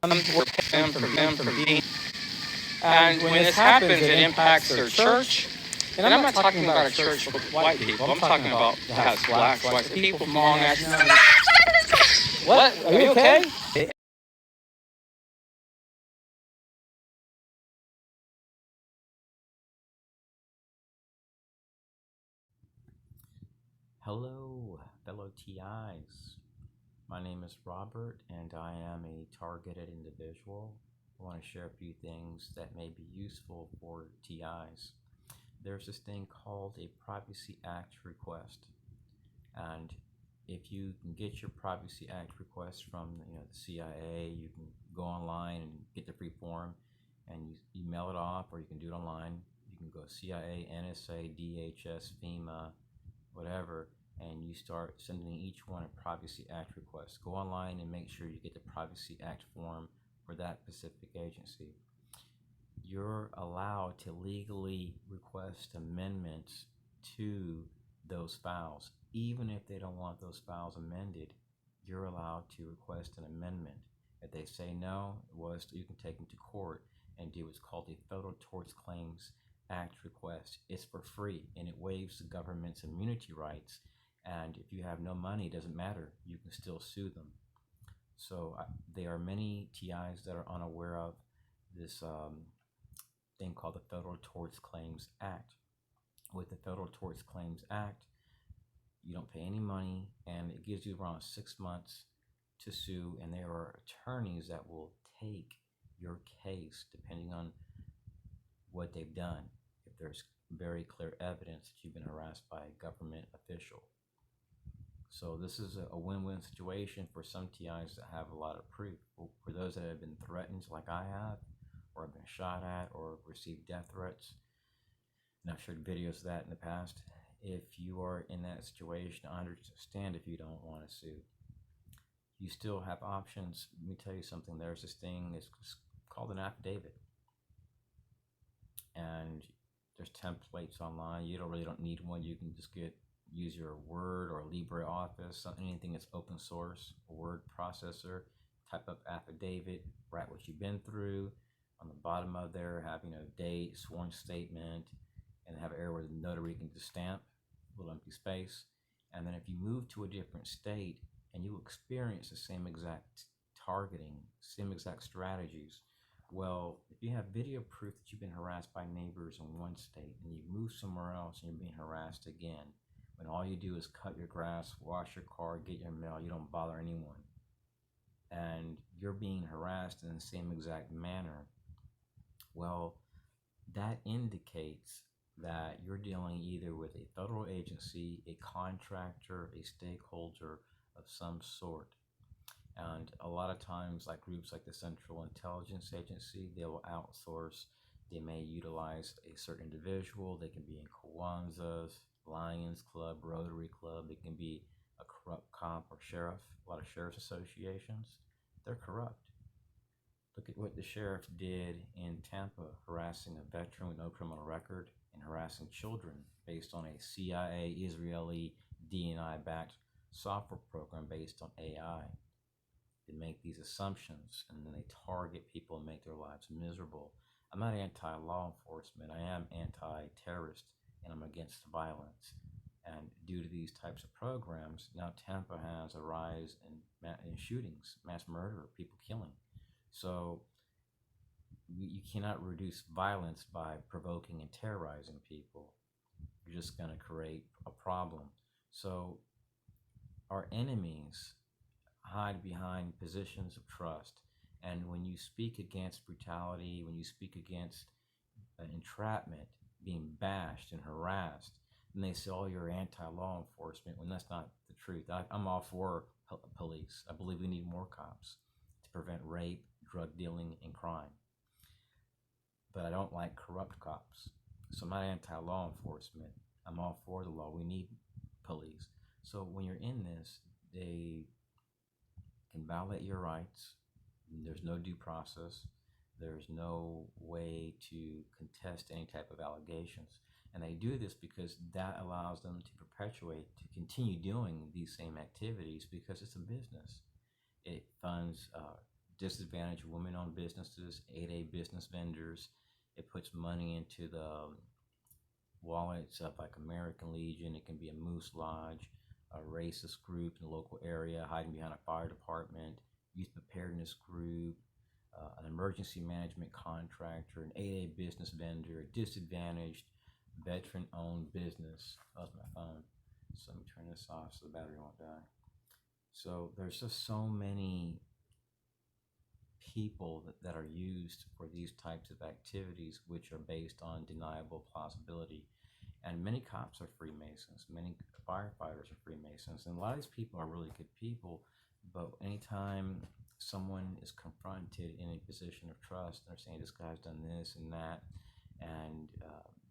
them from being. And when this happens, it impacts their church. And I'm not talking about a church with white people. I'm talking about that has blacks, whites, people from all nationalities. What? Are you okay? Hello, fellow TIs. My name is Robert, and I am a targeted individual. I want to share a few things that may be useful for TIs. There's this thing called a Privacy Act request, and if you can get your Privacy Act request from the CIA, you can go online and get the free form, and you mail it off, or you can do it online. You can go CIA, NSA, DHS, FEMA, whatever, and you start sending each one a Privacy Act request. Go online and make sure you get the Privacy Act form for that specific agency. You're allowed to legally request amendments to those files. Even if they don't want those files amended, you're allowed to request an amendment. If they say no, you can take them to court and do what's called a Federal Tort Claims Act request. It's for free, and it waives the government's immunity rights. And if you have no money, it doesn't matter. You can still sue them. So there are many TIs that are unaware of this thing called the Federal Tort Claims Act. With the Federal Tort Claims Act, you don't pay any money, and it gives you around 6 months to sue, and there are attorneys that will take your case depending on what they've done, if there's very clear evidence that you've been harassed by a government official. So this is a win-win situation for some TIs that have a lot of proof. For those that have been threatened like I have, or have been shot at, or received death threats, and I've shared videos of that in the past, if you are in that situation, I understand if you don't want to sue. You still have options. Let me tell you something. There's this thing, it's called an affidavit. And there's templates online. You really don't need one. You can just use your Word or LibreOffice, anything that's open source, a word processor, type up affidavit, write what you've been through. On the bottom of there, have date, sworn statement, and have an area where the notary can just stamp, a little empty space. And then if you move to a different state and you experience the same exact targeting, same exact strategies, well, if you have video proof that you've been harassed by neighbors in one state and you move somewhere else and you're being harassed again, when all you do is cut your grass, wash your car, get your mail, you don't bother anyone, and you're being harassed in the same exact manner, well, that indicates that you're dealing either with a federal agency, a contractor, a stakeholder of some sort. And a lot of times, like groups like the Central Intelligence Agency, they will outsource. They may utilize a certain individual. They can be in Kwanzaa's, Lions Club, Rotary Club. They can be a corrupt cop or sheriff. A lot of sheriff's associations, they're corrupt. Look at what the sheriff did in Tampa, harassing a veteran with no criminal record and harassing children based on a CIA Israeli DNI-backed software program based on AI. They make these assumptions and then they target people and make their lives miserable. I'm not anti-law enforcement. I am anti-terrorist, and I'm against violence. And due to these types of programs, now Tampa has a rise in shootings, mass murder, people killing. So you cannot reduce violence by provoking and terrorizing people. You're just going to create a problem. So our enemies hide behind positions of trust. And when you speak against brutality, when you speak against entrapment, being bashed and harassed, and they say, oh, you're anti-law enforcement, when that's not the truth. I'm all for police. I believe we need more cops to prevent rape, drug dealing, and crime. But I don't like corrupt cops. So I'm not anti-law enforcement. I'm all for the law. We need police. So when you're in this, they can violate your rights. There's no due process. There's no way to contest any type of allegations. And they do this because that allows them to perpetuate, to continue doing these same activities because it's a business. It funds disadvantaged women-owned businesses, 8A business vendors. It puts money into the wallets of like American Legion. It can be a Moose Lodge, a racist group in the local area hiding behind a fire department, youth preparedness group, an emergency management contractor, an 8A business vendor, a disadvantaged veteran-owned business. That was my phone. So let me turn this off so the battery won't die. So there's just so many people that are used for these types of activities, which are based on deniable plausibility. And many cops are Freemasons, many firefighters are Freemasons, and a lot of these people are really good people. But anytime someone is confronted in a position of trust, they're saying this guy's done this and that, and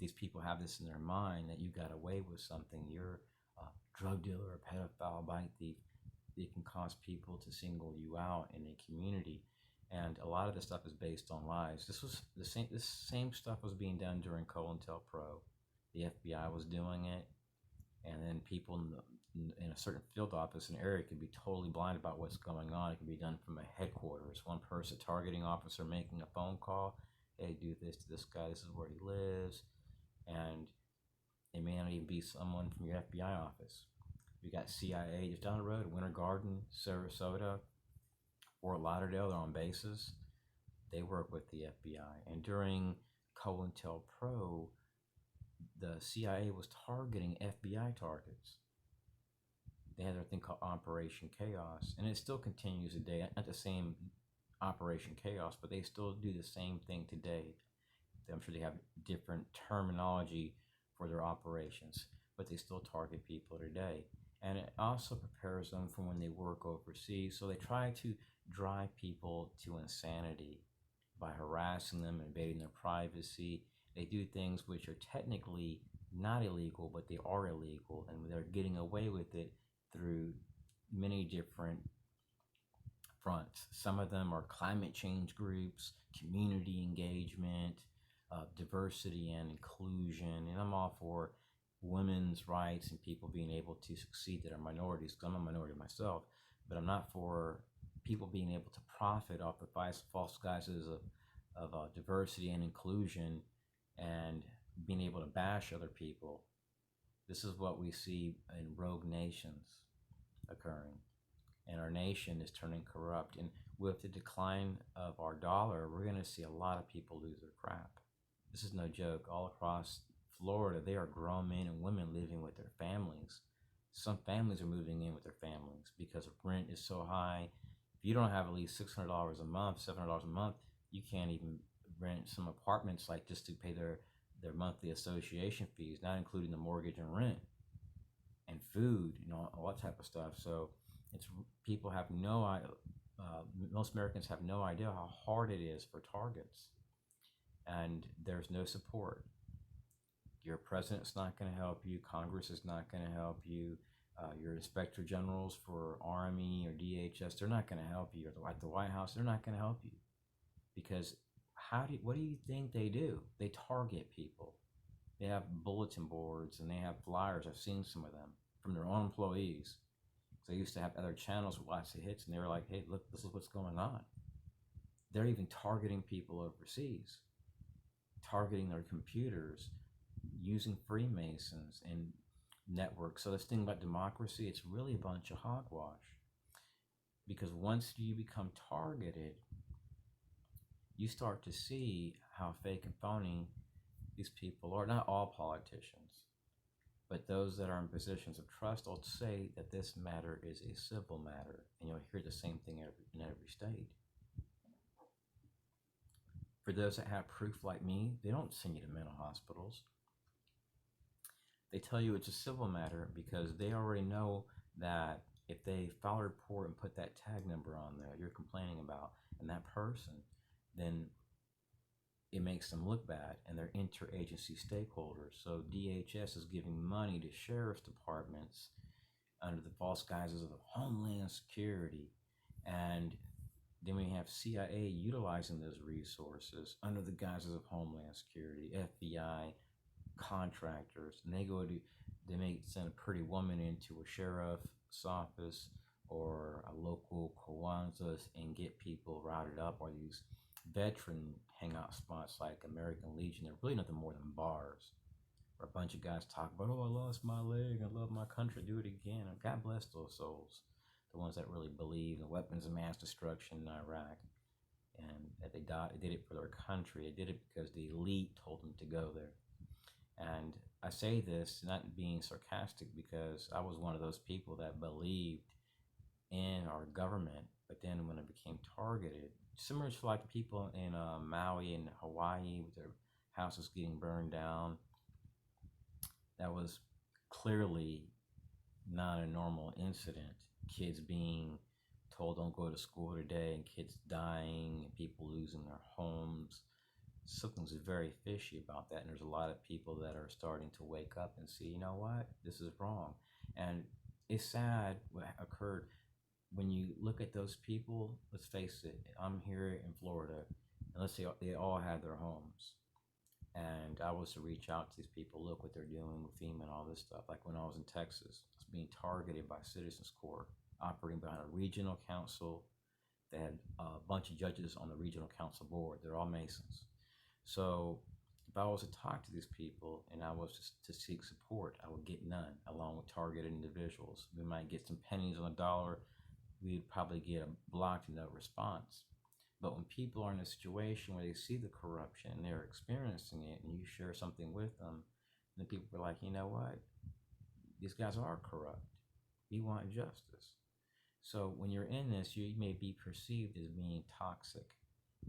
these people have this in their mind that you got away with something, you're a drug dealer, a pedophile, bite thief. It can cause people to single you out in a community. And a lot of this stuff is based on lies. This same stuff was being done during COINTELPRO. The FBI was doing it, and then people in a certain field office in an area could be totally blind about what's going on. It can be done from a headquarters. One person, targeting officer, making a phone call. Hey, do this to this guy. This is where he lives, and it may not even be someone from your FBI office. We got CIA just down the road, Winter Garden, Sarasota, Fort Lauderdale. They're on bases. They work with the FBI, and during COINTELPRO, the CIA was targeting FBI targets. They had their thing called Operation Chaos, and it still continues today. Not the same Operation Chaos, but they still do the same thing today. I'm sure they have different terminology for their operations, but they still target people today. And it also prepares them for when they work overseas. So they try to drive people to insanity by harassing them, invading their privacy. They do things which are technically not illegal, but they are illegal, and they're getting away with it through many different fronts. Some of them are climate change groups, community engagement, diversity and inclusion, and I'm all for women's rights and people being able to succeed that are minorities, because I'm a minority myself, but I'm not for people being able to profit off the false guises of diversity and inclusion and being able to bash other people. This is what we see in rogue nations occurring, and our nation is turning corrupt. And with the decline of our dollar, we're going to see a lot of people lose their crap. This is no joke. All across Florida, they are grown men and women living with their families. Some families are moving in with their families because rent is so high. If you don't have at least $600 a month, $700 a month, you can't even rent some apartments, like just to pay their monthly association fees, not including the mortgage and rent and food, all that type of stuff. So it's people have most Americans have no idea how hard it is for targets, and there's no support. Your president's not going to help you. Congress is not going to help you. Your inspector generals for Army or DHS, they're not going to help you. Or at the White House, they're not going to help you, because what do you think they do? They target people. They have bulletin boards and they have flyers. I've seen some of them from their own employees. They used to have other channels with lots of hits, and they were like, hey, look, this is what's going on. They're even targeting people overseas, targeting their computers, using Freemasons and networks. So this thing about democracy, it's really a bunch of hogwash. Because once you become targeted, you start to see how fake and phony these people are. Not all politicians, but those that are in positions of trust will say that this matter is a civil matter, and you'll hear the same thing in every state. For those that have proof like me, they don't send you to mental hospitals. They tell you it's a civil matter because they already know that if they file a report and put that tag number on there you're complaining about, and that person, then it makes them look bad, and they're interagency stakeholders. So DHS is giving money to sheriff's departments under the false guises of Homeland Security, and then we have CIA utilizing those resources under the guises of Homeland Security, FBI, contractors, and they may send a pretty woman into a sheriff's office or a local Kwanzas and get people routed up, or these veteran hangout spots like American Legion. They're really nothing more than bars where a bunch of guys talk about, oh, I lost my leg, I love my country, do it again. And God bless those souls, the ones that really believe in weapons of mass destruction in Iraq, and that they died, they did it for their country. They did it because the elite told them to go there. And I say this not being sarcastic, because I was one of those people that believed in our government, but then when it became targeted, similar to like people in Maui and Hawaii with their houses getting burned down, that was clearly not a normal incident. Kids being told don't go to school today, and kids dying, and people losing their homes. Something's very fishy about that, and there's a lot of people that are starting to wake up and see, you know what, this is wrong. And it's sad what occurred. When you look at those people, let's face it, I'm here in Florida, and let's say they all had their homes, and I was to reach out to these people, look what they're doing with FEMA and all this stuff. Like when I was in Texas, I was being targeted by Citizens Corps, operating behind a regional council. They had a bunch of judges on the regional council board. They're all Masons. So if I was to talk to these people and I was just to seek support, I would get none, along with targeted individuals. We might get some pennies on a dollar. We'd probably get a blocked and no response. But when people are in a situation where they see the corruption and they're experiencing it, and you share something with them, then people are like, you know what? These guys are corrupt. We want justice. So when you're in this, you may be perceived as being toxic.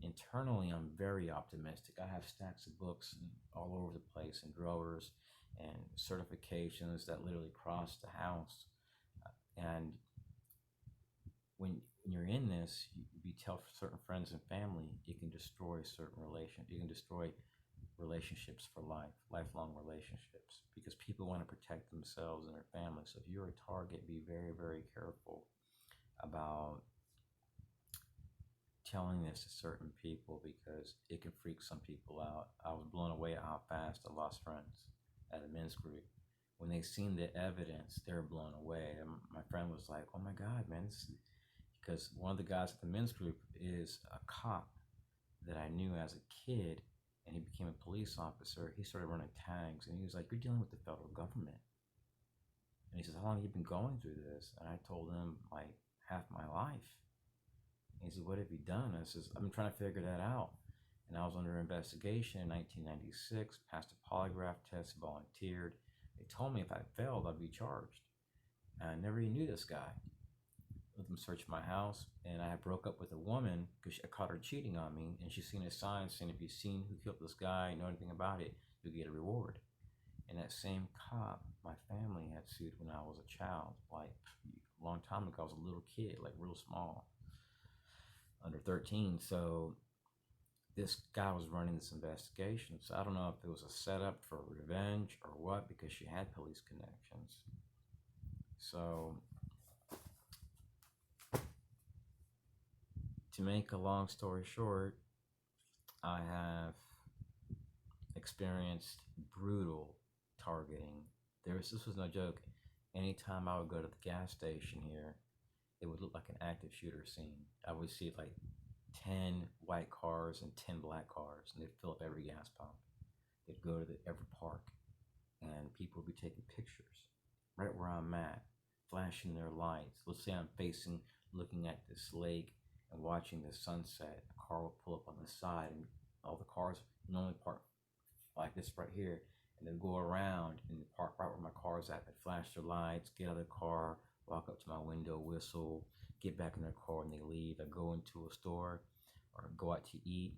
Internally, I'm very optimistic. I have stacks of books all over the place, and drawers and certifications that literally cross the house. And when you're in this, you tell certain friends and family, you can destroy you can destroy relationships for life, lifelong relationships, because people want to protect themselves and their families. So if you're a target, be very, very careful about telling this to certain people, because it can freak some people out. I was blown away at how fast I lost friends at a men's group. When they seen the evidence, they were blown away. And my friend was like, oh my God, man, because one of the guys at the men's group is a cop that I knew as a kid, and he became a police officer. He started running tags, and he was like, you're dealing with the federal government. And he says, how long have you been going through this? And I told him, like, half my life. And he said, what have you done? I says, I've been trying to figure that out. And I was under investigation in 1996, passed a polygraph test, volunteered. They told me if I failed, I'd be charged. And I never even knew this guy. Let them search my house, and I broke up with a woman because I caught her cheating on me, and she's seen a sign saying, if you've seen who killed this guy, know anything about it, you'll get a reward. And that same cop, my family had sued when I was a child, like a long time ago. I was a little kid, like real small, under 13. So this guy was running this investigation. So I don't know if it was a setup for revenge or what, because she had police connections. So to make a long story short, I have experienced brutal targeting. This was no joke. Anytime I would go to the gas station here, it would look like an active shooter scene. I would see like 10 white cars and 10 black cars, and they'd fill up every gas pump. They'd go to every park, and people would be taking pictures right where I'm at, flashing their lights. Let's say I'm looking at this lake and watching the sunset. A car will pull up on the side, and all the cars normally park like this right here, and then go around and park right where my car's at. They flash their lights, get out of the car, walk up to my window, whistle, get back in their car, and they leave. I go into a store or go out to eat.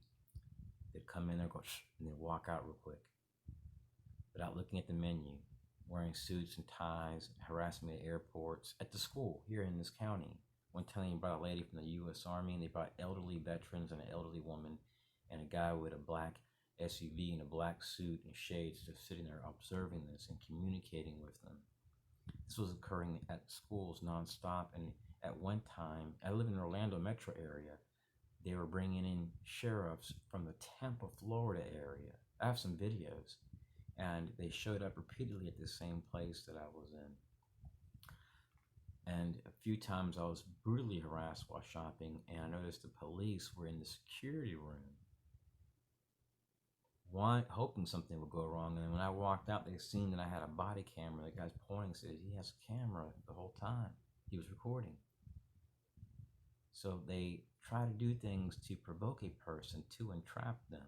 They'd come in there, go shh, and then walk out real quick without looking at the menu, wearing suits and ties, harassing me at airports, at the school here in this county. One time they brought a lady from the U.S. Army, and they brought elderly veterans and an elderly woman and a guy with a black SUV and a black suit and shades, just sitting there observing this and communicating with them. This was occurring at schools nonstop, and at one time, I live in the Orlando metro area, they were bringing in sheriffs from the Tampa, Florida area. I have some videos, and they showed up repeatedly at the same place that I was in. And a few times I was brutally harassed while shopping, and I noticed the police were in the security room, hoping something would go wrong. And when I walked out, they seen that I had a body camera. The guy's pointing, says he has a camera the whole time. He was recording. So they try to do things to provoke a person, to entrap them,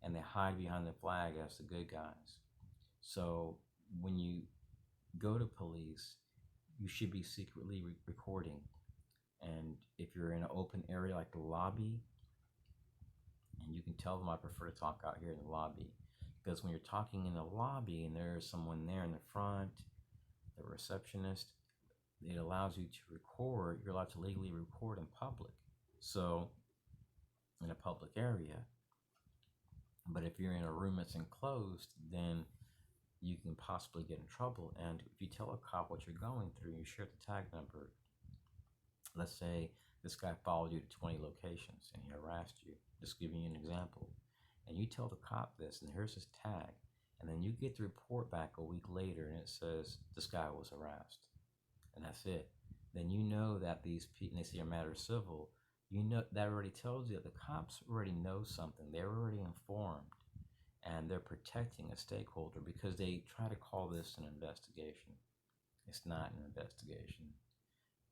and they hide behind the flag as the good guys. So when you go to police, you should be secretly recording. And if you're in an open area like the lobby, and you can tell them I prefer to talk out here in the lobby, because when you're talking in the lobby and there's someone there in the front, the receptionist, it allows you to record. You're allowed to legally record in public, so in a public area. But if you're in a room that's enclosed, then you can possibly get in trouble. And if you tell a cop what you're going through, you share the tag number. Let's say this guy followed you to 20 locations and he harassed you, just giving you an example. And you tell the cop this, and here's his tag. And then you get the report back a week later and it says this guy was harassed. And that's it. Then you know that these people, and they say your matter is civil, you know that already tells you that the cops already know something. They're already informed. And they're protecting a stakeholder because they try to call this an investigation. It's not an investigation.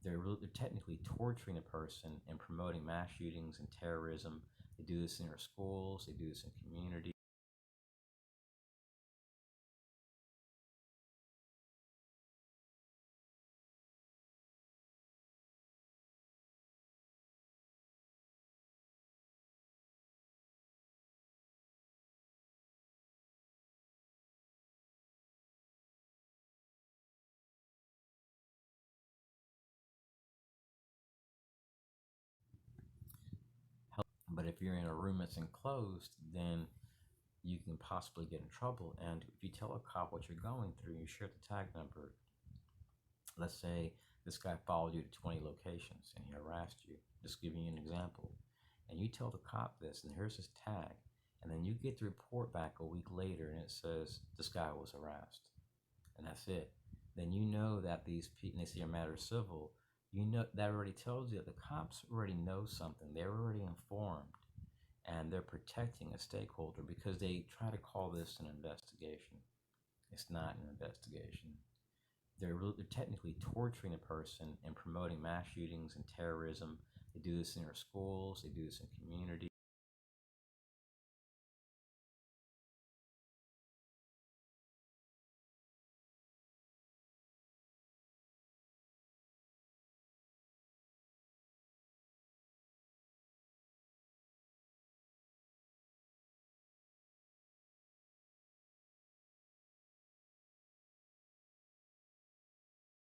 They're technically torturing a person and promoting mass shootings and terrorism. They do this in our schools. They do this in communities. But if you're in a room that's enclosed, then you can possibly get in trouble. And if you tell a cop what you're going through, you share the tag number. Let's say this guy followed you to 20 locations and he harassed you, just giving you an example. And you tell the cop this, and here's his tag. And then you get the report back a week later and it says this guy was harassed. And that's it. Then you know that these people, and they say your matter is civil, you know that already tells you that the cops already know something. They're already informed. And they're protecting a stakeholder because they try to call this an investigation. It's not an investigation. They're technically torturing a person and promoting mass shootings and terrorism. They do this in our schools. They do this in communities.